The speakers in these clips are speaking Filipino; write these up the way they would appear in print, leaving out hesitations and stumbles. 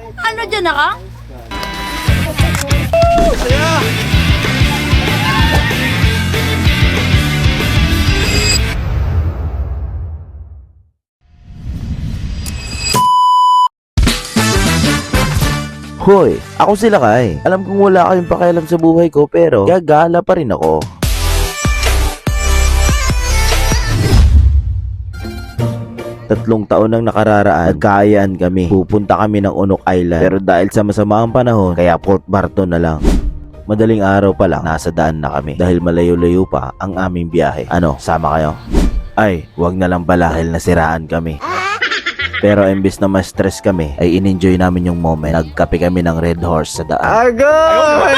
Ano dyan na ka? Saya! Hoy, ako sila Kai. Alam kong wala kayong pakialam sa buhay ko pero gagala pa rin ako. Tatlong taon nang nakararaan, nagkaayaan kami. Pupunta kami ng Unok Island. Pero dahil sa masama ang panahon, kaya Port Barton na lang. Madaling araw pa lang, nasa daan na kami. Dahil malayo-layo pa ang aming biyahe. Ano, sama kayo? Ay, wag na lang pala dahil nasiraan kami. Pero imbes na ma-stress kami, ay in-enjoy namin yung moment. Nagkape kami ng Red Horse sa daan. Agay!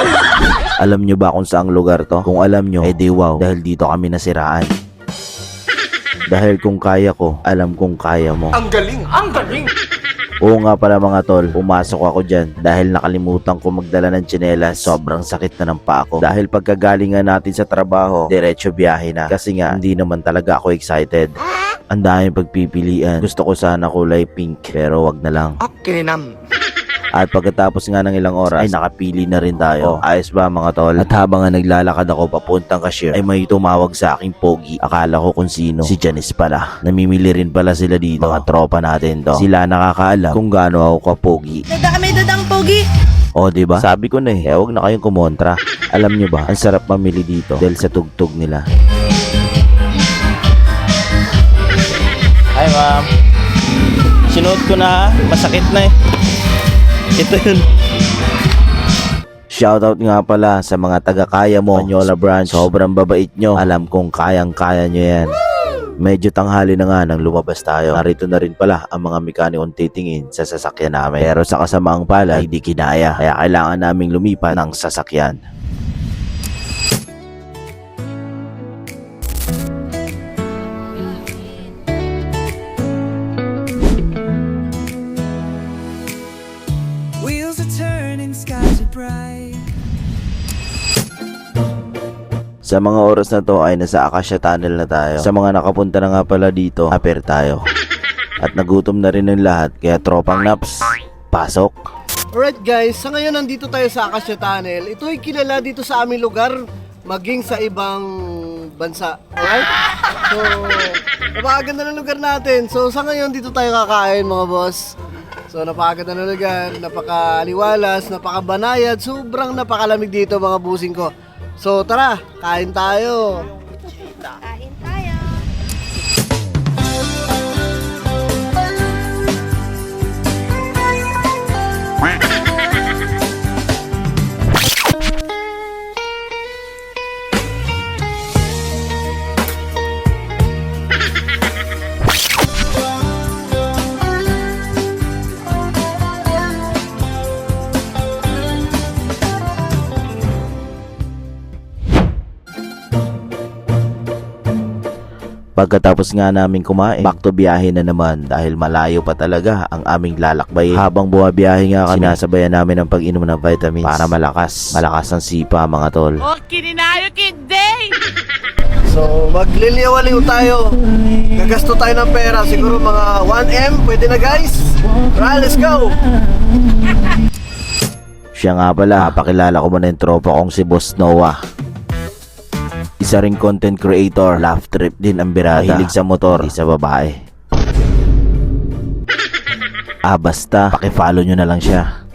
Alam nyo ba kung saang lugar to? Kung alam nyo, edi wow, dahil dito kami nasiraan. Dahil kung kaya ko, alam kong kaya mo. Ang galing! Ang galing! Oo nga pala mga tol, pumasok ako dyan dahil nakalimutan ko magdala ng tsinelas. Sobrang sakit na ng paa ko. Dahil pagkagalingan natin sa trabaho, diretso biyahe na. Kasi nga, hindi naman talaga ako excited. Ang daming pagpipilian. Gusto ko sana kulay pink, pero wag na lang. Okay, nam. At pagkatapos nga ng ilang oras, ay nakapili na rin tayo. Ayos ba mga tol? At habang nga naglalakad ako papuntang cashier, ay may tumawag sa aking pogi. Akala ko kung sino. Si Janice pala. Namimili rin pala sila dito. Mga tropa natin to. Sila nakakaalam kung gaano ako kapogi. Dadang pogi. O diba? Sabi ko na huwag na kayong kumontra. Alam nyo ba, ang sarap mamili dito dahil sa tugtog nila. Hi ma'am. Sinuot ko na, masakit na Ito yun. Shoutout nga pala sa mga taga-kaya mo, Manyola Branch. Sobrang babait nyo. Alam kong kayang-kaya nyo yan. Medyo tanghali na nga nang lumabas tayo. Narito na rin pala ang mga mekanikong titingin sa sasakyan namin. Pero sa kasamaang pala, hindi kinaya. Kaya kailangan naming lumipat ng sasakyan. Wheels are turning, skies are bright. Sa mga oras na to ay nasa Acacia Tunnel na tayo. Sa mga nakapunta na nga pala dito, aper tayo. At nagutom na rin ng lahat, kaya tropang naps, pasok. Alright guys, sa ngayon nandito tayo sa Acacia Tunnel. Ito ay kilala dito sa aming lugar, maging sa ibang bansa. Alright? So, napakaganda ng lugar natin. So, sa ngayon dito tayo kakain mga boss. So, napakaganda ng lugar, napakaliwalas, napakabanayad, sobrang napakalamig dito mga busing ko. So, tara, kain tayo. Kain tayo. Pagkatapos nga namin kumain, back to biyahe na naman dahil malayo pa talaga ang aming lalakbayin. Habang bumabiyahe nga kami, sinasabayan namin ang pag-inom ng vitamins para malakas ang sipa mga tol. Okay, ninayo kiday. So, magliliwaliw tayo. Gagasto tayo ng pera. Siguro mga 1M. Pwede na guys. Tara, let's go. Siya nga pala, pakilala ko muna yung tropa kong si Boss Noah. Isa ring content creator, laugh trip din ang birada. Mahilig sa motor, sa babae. Basta, pakifollow nyo na lang siya.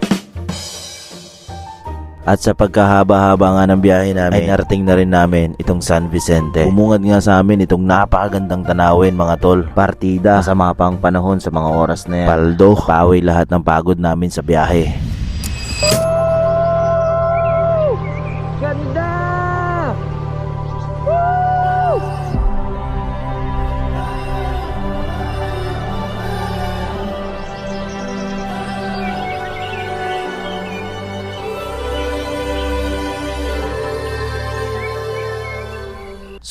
At sa pagkahaba-haba nga ng biyahe namin, ay narating na rin namin itong San Vicente. Umungad nga sa amin itong napakagandang tanawin mga tol. Partida, masama pa ang panahon sa mga oras na yan. Paldo, pawi lahat ng pagod namin sa biyahe.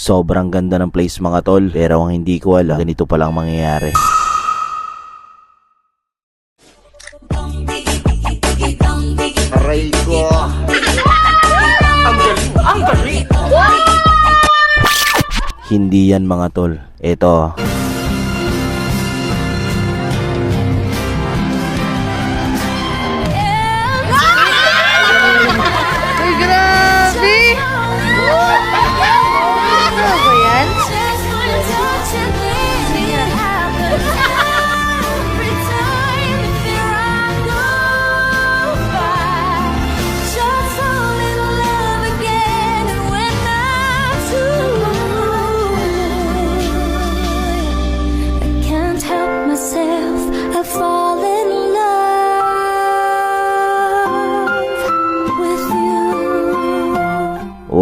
Sobrang ganda ng place mga tol, pero ang hindi ko alam, ganito palang mangyayari. Aray ko. Ang galing! Ang galing! Hindi yan mga tol. Ito.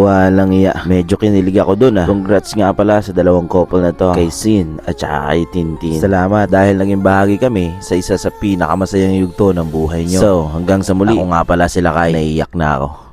Walang iya. Medyo kinilig ako dun Congrats nga pala sa dalawang couple na to, kay Sin at saka kay Tintin. Salamat dahil naging bahagi kami sa isa sa pinakamasayang yugto ng buhay nyo. So hanggang sa muli, ako nga pala sila Kai. Naiiyak na ako.